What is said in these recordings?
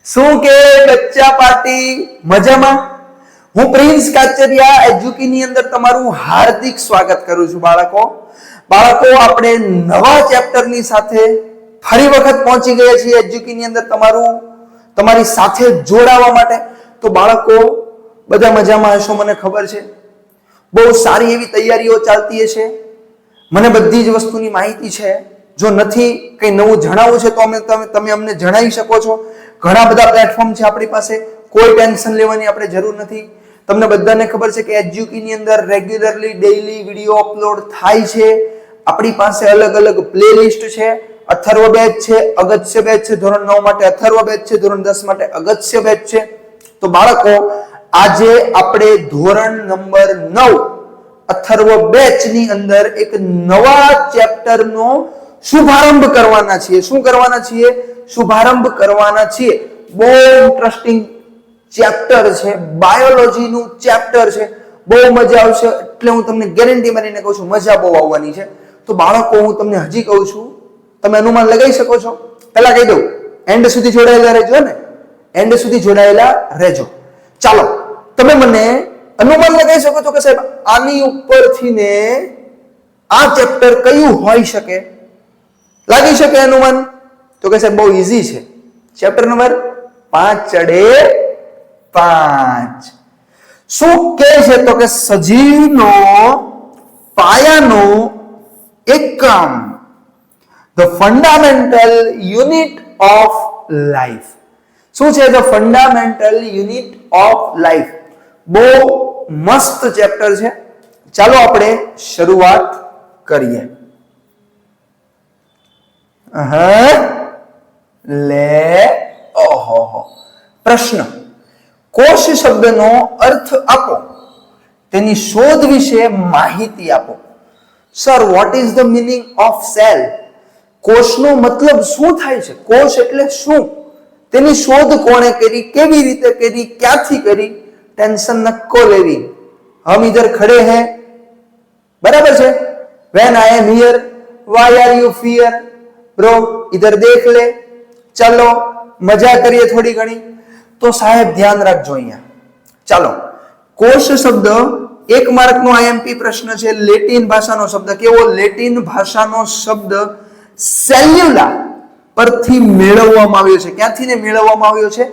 શું કે બચ્ચા પાર્ટી મજામાં? હું પ્રિન્સ કાચરિયા એજ્યુકી ની અંદર તમારું હાર્દિક સ્વાગત કરું છું બાળકો. આપણે નવા ચેપ્ટર ની સાથે ફરી વખત પહોંચી ગયા છીએ એજ્યુકી ની અંદર તમારી સાથે જોડાવા માટે. તો બાળકો બધા મજામાં હશો મને ખબર છે. બહુ સારી એવી તૈયારીઓ ચાલતી હશે. મને બધી જ વસ્તુની માહિતી છે. જો નથી કંઈ નવું જણાવવું છે તો તમે અમને જણાવી શકો છો. ઘણા બધા પ્લેટફોર્મ છે આપણી પાસે, કોઈ ટેન્શન લેવાની આપણે જરૂર નથી. તમને બધાને ખબર છે કે એજ્યુકી ની અંદર રેગ્યુલરલી ડેઈલી વિડીયો અપલોડ થાય છે. આપણી પાસે અલગ અલગ પ્લેલિસ્ટ છે. અથર્વ બેચ છે, અગત્ય બેચ છે, ધોરણ 9 માટે અથર્વ બેચ છે, ધોરણ 10 માટે અગત્ય બેચ છે. તો બાળકો આજે આપણે ધોરણ નંબર 9 અથર્વ બેચ ની અંદર એક નવા ચેપ્ટર નો શુભારંભ કરવાના છીએ. શું કરવાના છીએ? શુભારંભ કરવાના છીએ. બહુ ઇન્ટરેસ્ટિંગ ચેપ્ટર છે, બાયોલોજી નું ચેપ્ટર છે. બહુ મજા આવશે, એટલે હું તમને ગેરંટી મારીને કહું છું મજા બહુ આવવાની છે. તો બાળકો હું તમને હજી કહું છું, તમે અનુમાન લગાવી શકો છો. પહેલા કહી દઉં, એન્ડ સુધી જોડાયેલા રહેજો ને, એન્ડ સુધી જોડાયેલા રહેજો. ચાલો, તમે મને અનુમાન લગાવી શકો છો કે સાહેબ આની ઉપરથી ને આ ચેપ્ટર કયું હોઈ શકે? લાગી શકે અનુમાન? તો કે સાહેબ બહુ ઈઝી છે. ચેપ્ટર નંબર 5 ચડે 5. શું કહે છે? તો કે સજીવનો પાયાનો એકમ, the fundamental unit of life. શું છે? the fundamental unit of life. બહુ મસ્ત ચેપ્ટર છે. ચાલો આપણે શરૂઆત કરીએ. પ્રશ્ન: કોષ શબ્દનો અર્થ આપો, તેની શોધ વિશે માહિતી આપો. Sir, what is the meaning of cell? કોષનો મતલબ શું થાય છે? કોષ એટલે શું? તેની શોધ કોણે કરી? કેવી રીતે કરી? ક્યાંથી કરી? ટેન્શન નક્કો લેવી. હમ ઇધર ખડે હૈ, બરાબર છે. When I am here, why are you fear? Bro, ઇધર દેખ લે. ચાલો મજા કરીએ થોડી ઘણી. તો સાહેબ ધ્યાન રાખજો અહીંયા. ચાલો, કોષ શબ્દ 1 માર્કનો આઈએમપી પ્રશ્ન છે. લેટિન ભાષાનો શબ્દ. કેવો? લેટિન ભાષાનો શબ્દ સેલ્યુલા પરથી મેળવવામાં આવ્યો છે. ક્યાંથી ને મેળવવામાં આવ્યો છે?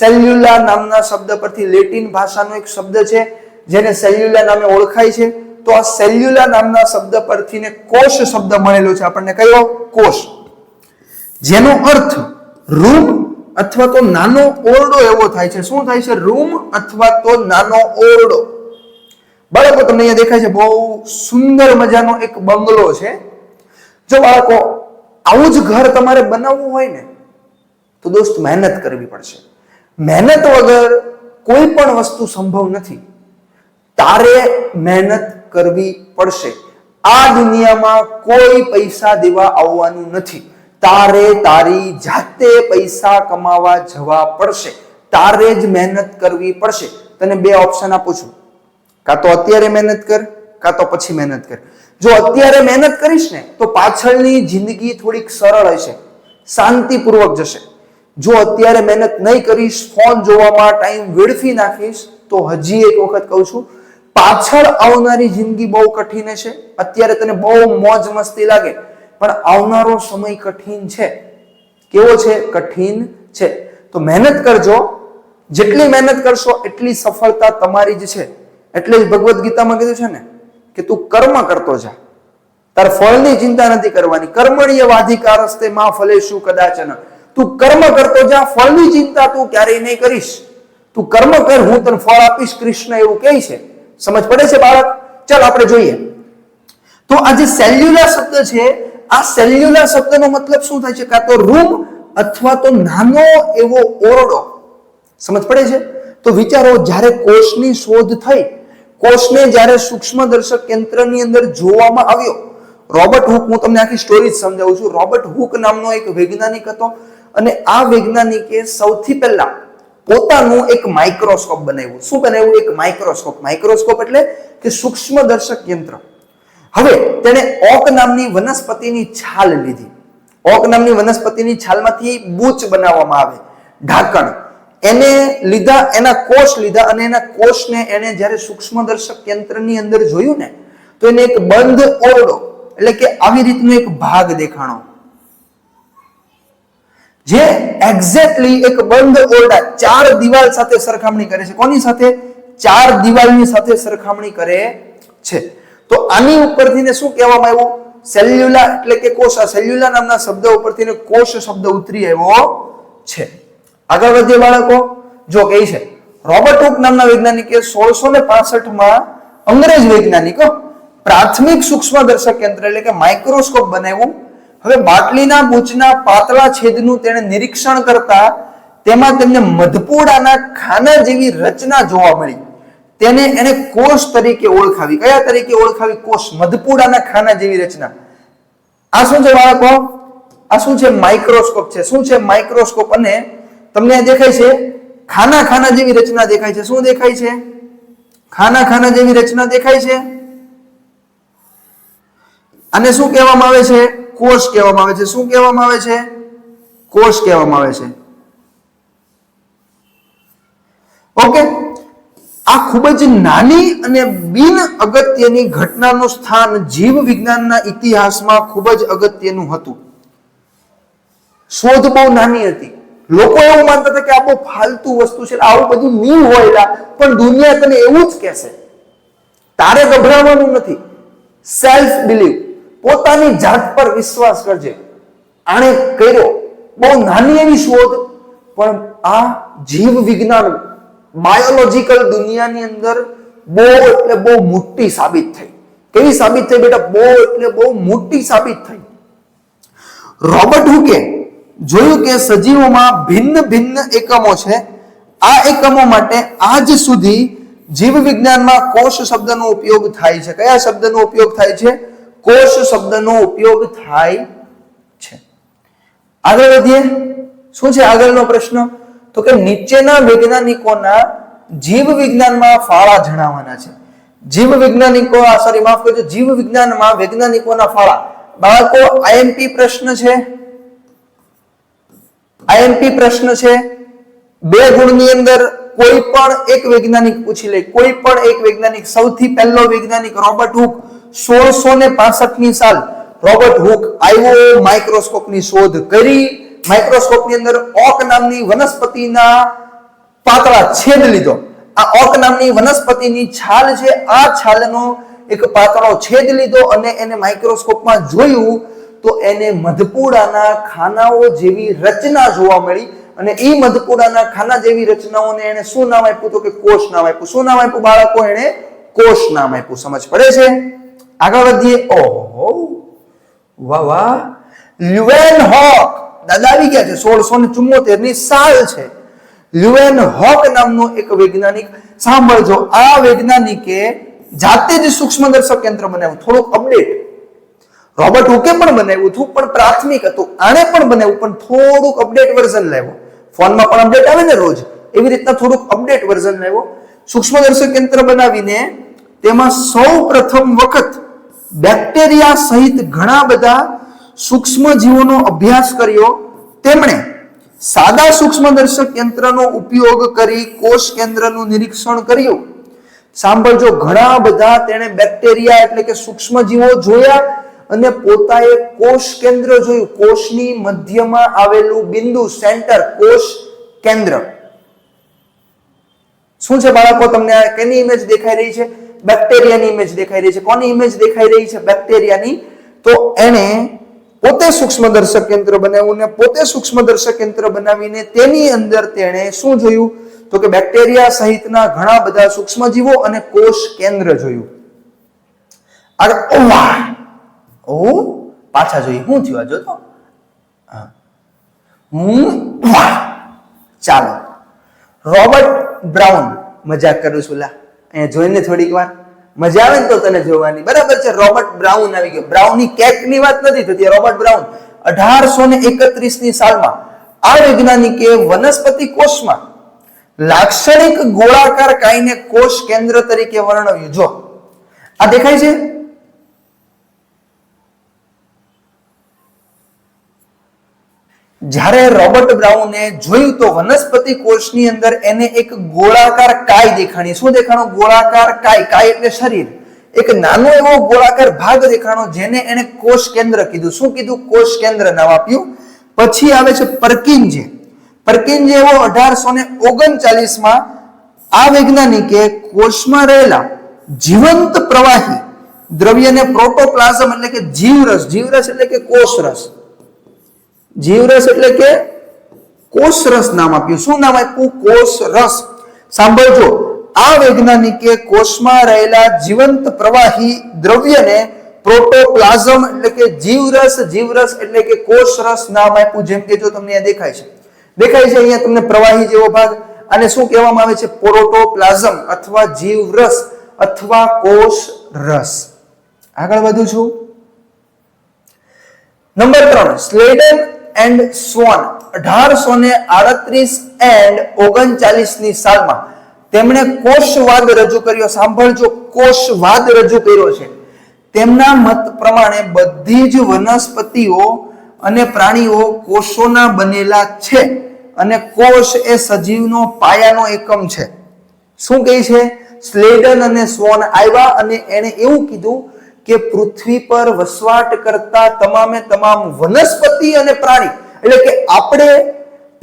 સેલ્યુલા નામના શબ્દ પરથી. લેટિન ભાષાનો એક શબ્દ છે જેને સેલ્યુલા નામે ઓળખાય છે. તો આ સેલ્યુલા નામના શબ્દ પરથી ને કોષ શબ્દ મળેલો છે આપણને. કયો? કોષ. જેનો અર્થ રૂમ અથવા તો નાનો ઓરડો એવો થાય છે. શું થાય છે? રૂમ અથવા તો નાનો ઓરડો. બાળકો તમને અહીંયા દેખાય છે બહુ સુંદર મજાનો એક બંગલો છે. જો બાળકો આવું જ ઘર તમારે બનાવવું હોય ને તો દોસ્ત મહેનત કરવી પડશે. મહેનત વગર કોઈ પણ વસ્તુ સંભવ નથી. તારે મહેનત કરવી પડશે. આ દુનિયામાં કોઈ પૈસા દેવા આવવાનું નથી. તારે તારી જાતે પૈસા કમાવા જવા પડશે. તારે જ મહેનત કરવી પડશે. તને 2 ઓપ્શન આપું છું, કાં તો અત્યારે મહેનત કર, કાં તો પછી મહેનત કર. જો અત્યારે મહેનત કરીશ ને તો પાછળની જિંદગી થોડીક સરળ હશે, શાંતિપૂર્વક જશે. જો અત્યારે મહેનત નહીં કરીશ, ફોન જોવામાં ટાઈમ વેડફી નાખીશ, તો હજી એક વખત કહું છું, પાછળ આવનારી જિંદગી બહુ કઠિન હશે. અત્યારે તને બહુ મોજ મસ્તી લાગે, પણ આવનારો સમય કઠિન છે. કેવો છે? કઠિન છે. તો મહેનત કરજો. જેટલી મહેનત કરશો એટલી સફળતા તમારી જ છે. એટલે જ ભગવદ્ ગીતામાં કીધું છે ને કે તું કર્મ કરતો જા, તાર ફળની ચિંતા નથી કરવાની. કર્મણ્ય વાધિકારસ્તે માં ફલેષુ કદાચન. તું કર્મ કરતો જા, ફળની ચિંતા તું ક્યારેય નહીં કરીશ. તું કર્મ કર, હું તને ફળ આપીશ. કૃષ્ણ એવું કહે છે. સમજ પડે છે બાળક? ચાલ આપણે જોઈએ. તો આ જે સેલ્યુલા શબ્દ છે, આ સેલ્યુલા શબ્દનો મતલબ શું થાય છે? કાં તો રૂમ અથવા તો નાનો એવો ઓરડો. સમજ પડે છે? તો વિચારો, જ્યારે કોષની શોધ થઈ, કોષને જ્યારે સૂક્ષ્મદર્શક યંત્રની અંદર જોવામાં આવ્યો, રોબર્ટ હુક, હું તમને આખી સ્ટોરી સમજાવું છું. રોબર્ટ હુક નામનો એક વૈજ્ઞાનિક હતો અને આ વૈજ્ઞાનિકે સૌથી પહેલા પોતાનું એક માઇક્રોસ્કોપ બનાવ્યું. શું બનાવ્યું? એક માઇક્રોસ્કોપ. માઇક્રોસ્કોપ એટલે કે સૂક્ષ્મદર્શક યંત્ર. હવે તેણે ઓક નામની વનસ્પતિની છાલ લીધી. ઓક નામની વનસ્પતિની છાલમાંથી બૂચ બનાવવામાં આવે. ઢાંકણ, એને લીધા, એના કોષ લીધા અને એના કોષને એને જ્યારે સૂક્ષ્મદર્શક યંત્રની અંદર જોયું ને તો એને એક બંધ ઓરડો એટલે કે આવી રીતનો એક ભાગ દેખાણો, જે એક્ઝેક્ટલી એક બંધ ઓરડા 4 દિવાલ સાથે સરખામણી કરે છે. કોની સાથે? 4 દિવાલની સાથે સરખામણી કરે છે. તો આની ઉપરથી શું કહેવામાં આવ્યું? સેલ્યુલા એટલે કે કોષ. આ સેલ્યુલા નામના શબ્દ ઉપરથી કોષ શબ્દ ઉતરી આવ્યો છે. આગળ વધીએ બાળકો. જો કહે છે રોબર્ટ હુક નામના વૈજ્ઞાનિકે 1665 અંગ્રેજ વૈજ્ઞાનિકો પ્રાથમિક સૂક્ષ્મદર્શક યંત્ર એટલે કે માઇક્રોસ્કોપ બનાવ્યું. હવે બાટલીના બૂચના પાતળા છેદનું તેણે નિરીક્ષણ કરતા તેમાં તેમને મધપૂડાના ખાના જેવી રચના જોવા મળી. તેને એને કોષ તરીકે ઓળખાવી. કયા તરીકે ઓળખાવી? કોષ. મધપૂડાના ખાના જેવી રચના. આ શું છે બાળકો? આ શું છે? માઇક્રોસ્કોપ છે. શું છે? માઇક્રોસ્કોપ. અને તમને દેખાય છે ખાના ખાના જેવી રચના દેખાય છે. શું દેખાય છે? ખાના ખાના જેવી રચના દેખાય છે. આને શું કહેવામાં આવે છે? કોષ કહેવામાં આવે છે. શું કહેવામાં આવે છે? કોષ કહેવામાં આવે છે. ઓકે. આ ખૂબ જ નાની અને બિન અગત્યની ઘટનાનું સ્થાન જીવ વિજ્ઞાનના ઇતિહાસમાં ખૂબ જ અગત્યનું હતું. શોધ બહુ નાની હતી. લોકો એવું માનતા હતા કે આ બહુ ફાલતુ વસ્તુ છે, આવું બધું નહીં હોય, પણ દુનિયા તને એવું જ કહેશે. તારે ગભરાવાનું નથી. સેલ્ફ બિલીવ, પોતાની જાત પર વિશ્વાસ કરજે. આણે કર્યો બહુ નાની એવી શોધ, પણ આ જીવ વિજ્ઞાન બાયોલોજીકલ દુનિયાની અંદર બહુ એટલે બહુ મોટી સાબિત થઈ. કેવી સાબિત થઈ બેટા? બહુ એટલે બહુ મોટી સાબિત થઈ. રોબર્ટ હુકે જોયું કે સજીવોમાં ભિન્ન ભિન્ન એકમો છે. આ એકમો માટે આજ સુધી જીવ વિજ્ઞાનમાં કોષ શબ્દનો ઉપયોગ થાય છે. કયા શબ્દનો ઉપયોગ થાય છે? કોષ શબ્દનો ઉપયોગ થાય છે. આગળ વધીએ. શું છે આગળનો પ્રશ્ન? તો કે નીચેના વૈજ્ઞાનિકોના જીવ વિજ્ઞાનમાં ફાળા જણાવવાના છે. જીવ વૈજ્ઞાનિકો માફ કરજો, જીવ વિજ્ઞાનમાં વૈજ્ઞાનિકોના ફાળા. બાળકો આઈએમપી પ્રશ્ન છે. આઈએમપી પ્રશ્ન છે. 2 ગુણની અંદર કોઈ પણ એક વૈજ્ઞાનિક પૂછી લે. કોઈ પણ એક વૈજ્ઞાનિક. સૌથી પહેલો વૈજ્ઞાનિક રોબર્ટ હુક. 1665 ની સાલ રોબર્ટ હુક આવ્યો, માઇક્રોસ્કોપની શોધ કરી. માઇક્રોસ્કોપની અંદર ઓક નામની વનસ્પતિના પાતળા છેદ લીધો. આ ઓક નામની વનસ્પતિની છાલ છે, આ છાલનો એક પાતળો છેદ લીધો અને એને માઇક્રોસ્કોપમાં જોયું તો એને મધપૂડાના ખાનાઓ જેવી રચના જોવા મળી. અને એ મધપૂડાના ખાના જેવી રચનાઓને એને શું નામ આપ્યું? તો કે કોષ નામ આપ્યું. શું નામ આપ્યું બાળકો? એને કોષ નામ આપ્યું. સમજ પડે છે? આગળ વધીએ. ઓહો, વાહ વાહ. લ્યુવેનહોક દાદા આવી ગયા છે. 1674 ની સાલ છે. લ્યુવેનહોક નામનો એક વૈજ્ઞાનિક. સાંભળજો, આ વૈજ્ઞાનિકે જાતે જ સૂક્ષ્મદર્શક યંત્ર બનાવ્યું. થોડુંક અપડેટ. રોબર્ટ હુકે પણ બનાવ્યું હતું, પણ પ્રાથમિક હતું. આણે પણ બનાવ્યું, પણ થોડુંક અપડેટ વર્ઝન લાવ્યો. ફોનમાં પણ અપડેટ આવે ને રોજ, એવી રીતના થોડુંક અપડેટ વર્ઝન લાવ્યો. સૂક્ષ્મદર્શક યંત્ર બનાવીને તેમાં સૌ પ્રથમ વખત બેક્ટેરિયા સહિત ઘણા બધા સૂક્ષ્મ જીવોનો અભ્યાસ કર્યો. તેમણે સાદા સૂક્ષ્મદર્શક યંત્રનો ઉપયોગ કરી કોષ કેન્દ્રનું નિરીક્ષણ કર્યું. સાંભળજો, ઘણા બધા તેણે બેક્ટેરિયા એટલે કે સૂક્ષ્મ જીવો જોયા અને પોતાએ કોષ કેન્દ્ર જોયું. કોષની મધ્યમાં આવેલું બિંદુ, સેન્ટર, કોષ કેન્દ્ર. શું છે બાળકો? તમને કેની ઇમેજ દેખાઈ રહી છે? બેક્ટેરિયાની ઇમેજ દેખાઈ રહી છે. કોની ઇમેજ દેખાઈ રહી છે? બેક્ટેરિયાની. તો એને પોતે સૂક્ષ્મદર્શક યંત્ર બનાવ્યું ને પોતે સૂક્ષ્મદર્શક યંત્ર બનાવીને તેની અંદર તેણે શું જોયું? તો કે બેક્ટેરિયા સહિતના ઘણા બધા સૂક્ષ્મજીવો અને કોષ કેન્દ્ર જોયું. પાછા જોઈએ. શું થયું? આ જોતો. ચાલો, રોબર્ટ બ્રાઉન. મજાક કરું છું લા, અહીંયા જોઈને થોડીક વાર મજા આવે ને તો તને જોવાની. બરાબર છે. રોબર્ટ બ્રાઉન આવી ગયો. બ્રાઉનની કેકની વાત નથી થતી. રોબર્ટ બ્રાઉન 1831 ની સાલમાં આ વૈજ્ઞાનિકે વનસ્પતિ કોષમાં લાક્ષણિક ગોળાકાર કાયને કોષ કેન્દ્ર તરીકે વર્ણવ્યું. જો આ દેખાય છે? જ્યારે રોબર્ટ બ્રાઉને જોયું તો વનસ્પતિ કોષની અંદર એને એક ગોળાકાર કાય દેખાણી. શું દેખાણો? ગોળાકાર કાય. કાય એટલે શરીર. એક નાનો એવો ગોળાકાર ભાગ દેખાણો જેને એને કોષ કેન્દ્ર કીધું. શું કીધું? કોષ કેન્દ્ર નામ આપ્યું. પછી આવે છે પરકિન્જે. પરકિન્જે એવો 1839 માં આ વૈજ્ઞાનિકે કોષમાં રહેલા જીવંત પ્રવાહી દ્રવ્યને પ્રોટોપ્લાઝમ એટલે કે જીવરસ, જીવરસ એટલે કે કોષરસ, જીવરસ એટલે કે કોષરસ નામ આપ્યું. શું નામ આપ્યું? કોષરસ. સાંભળજો, આ વૈજ્ઞાનિકે કોષમાં રહેલા જીવંત પ્રવાહી દ્રવ્યને પ્રોટોપ્લાઝમ એટલે કે જીવરસ, જીવરસ એટલે કે કોષરસ નામ આપ્યું. જેમ કે જો તમને અહીંયા દેખાય છે અહીંયા તમને પ્રવાહી જેવો ભાગ, આને શું કહેવામાં આવે છે? પ્રોટોપ્લાઝમ અથવા જીવરસ અથવા કોષરસ. આગળ વધું છું. નંબર 3, સ્લેડન એન્ડ સ્વોન 1838 એન્ડ 39 ની સાલમાં તેમણે કોષવાદ રજૂ કર્યો. સાંભળજો, કોષવાદ રજૂ કર્યો છે. તેમના મત પ્રમાણે બધી જ વનસ્પતિઓ અને પ્રાણીઓ કોષોના બનેલા છે અને કોષ એ સજીવનો પાયાનો એકમ છે. શું કહે છે? સ્લેડન અને સ્વોન આવ્યા અને એને એવું કીધું કે પૃથ્વી પર વસવાટ કરતા તમામે તમામ વનસ્પતિ અને પ્રાણી, એટલે કે આપણે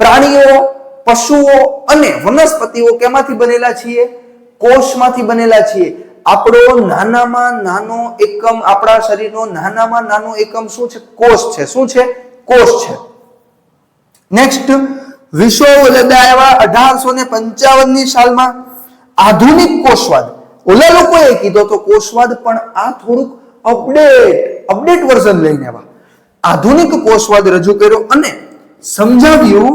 પ્રાણીઓ, પશુઓ અને વનસ્પતિઓ કેમાંથી બનેલા છીએ? કોષમાંથી બનેલા છીએ. આપણો નાનામાં નાનો એકમ, આપણા શરીરનો નાનામાં નાનો એકમ શું છે? કોષ છે. શું છે? કોષ છે. નેક્સ્ટ, વિશ્વવલદા આવ્યા 1855 ની સાલમાં. આધુનિક કોષવાદ. ઓલા લોકોએ કીધો તો કોષવાદ, પણ આ થોડુંક અપડેટ વર્ઝન લઈને આવ્યા. આધુનિક કોષવાદ રજૂ કર્યો અને સમજાવ્યું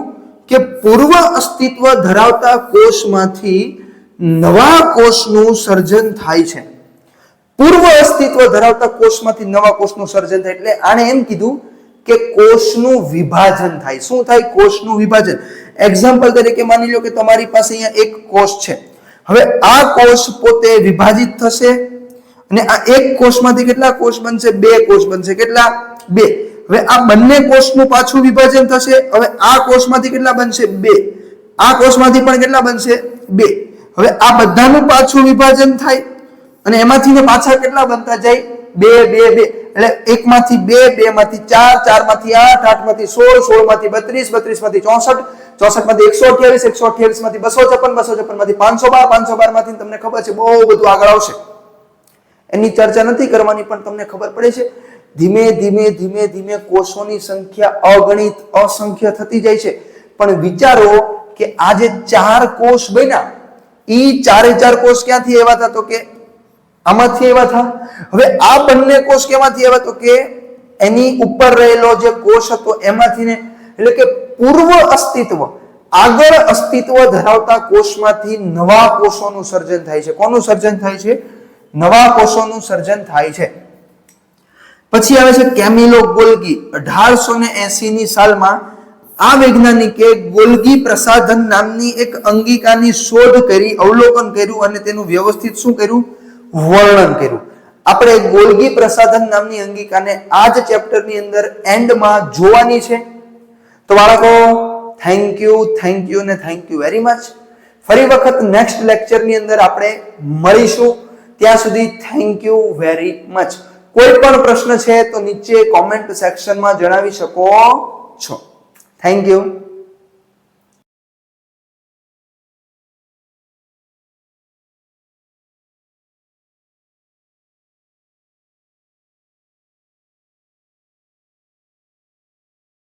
કે પૂર્વ અસ્તિત્વ ધરાવતા કોષમાંથી નવા કોષનું સર્જન થાય છે. પૂર્વ અસ્તિત્વ ધરાવતા કોષમાંથી નવા કોષનું સર્જન થાય એટલે આને એમ કીધું કે કોષનું વિભાજન થાય. શું થાય? કોષનું વિભાજન. એક્ઝામ્પલ તરીકે માની લો કે તમારી પાસે અહીંયા એક કોષ છે. હવે આ કોષ પોતે વિભાજિત થશે અને આ એક કોષમાંથી કેટલા કોષ બનશે? 2 કોષ બનશે. કેટલા? 2. હવે આ બંને કોષનું પાછું વિભાજન થશે. હવે આ કોષમાંથી કેટલા બનશે? 2. આ કોષમાંથી પણ કેટલા બનશે? 2. હવે આ બધાનું પાછું વિભાજન થાય અને એમાંથી ને પાછા કેટલા બનતા જાય? 2 2 2. એટલે એકમાંથી 2, 2 માંથી 4, 4 માંથી 8, 8 માંથી 16, 16 માંથી 32, 32 માંથી 64, 64 માંથી 128, 128 માંથી 256, 256 માંથી 512, 512 માંથી તમને ખબર છે બહુ બધું આગળ આવશે. એની ચર્ચા નથી કરવાની, પણ તમને ખબર પડે છે ધીમે ધીમે ધીમે ધીમે કોષોની સંખ્યા અગણિત, અસંખ્ય થતી જાય છે. પણ વિચારો કે આ જે 4 કોષ બન્યા, ઈ 4 કોષ ક્યાંથી આવ્યા હતા? તો કે આમાંથી આવ્યા હતા. હવે આ બંને કોષ કેમાંથી આવ્યા? તો કે એની ઉપર રહેલો જે કોષ હતો એમાંથી ને, એટલે કે પૂર્વ અસ્તિત્વ, આગળ અસ્તિત્વ ધરાવતા કોષમાંથી નવા કોષોનું સર્જન થાય છે. કોનું સર્જન થાય છે? નવા કોષોનું સર્જન થાય છે. પછી આવે છે કેમિલો ગોલ્ગી. 1880 ની સાલમાં આ વૈજ્ઞાનિકે ગોલ્ગી પ્રસાધન નામની એક અંગિકાની શોધ કરી, અવલોકન કર્યું અને તેનું વ્યવસ્થિત શું કર્યું? વર્ણન કર્યું. આપણે ગોલ્ગી પ્રસાધન નામની અંગિકાને આ જ ચેપ્ટરની અંદર એન્ડમાં જોવાની છે. તો બાળકો, થેન્ક યુ અને થેન્ક યુ વેરી મચ. ફરી વખત નેક્સ્ટ લેક્ચરની અંદર આપણે મળીશું. ત્યાં સુધી થેન્ક યુ વેરી મચ. કોઈ પણ પ્રશ્ન છે તો નીચે કોમેન્ટ સેક્શનમાં જણાવી શકો છો. Thank you.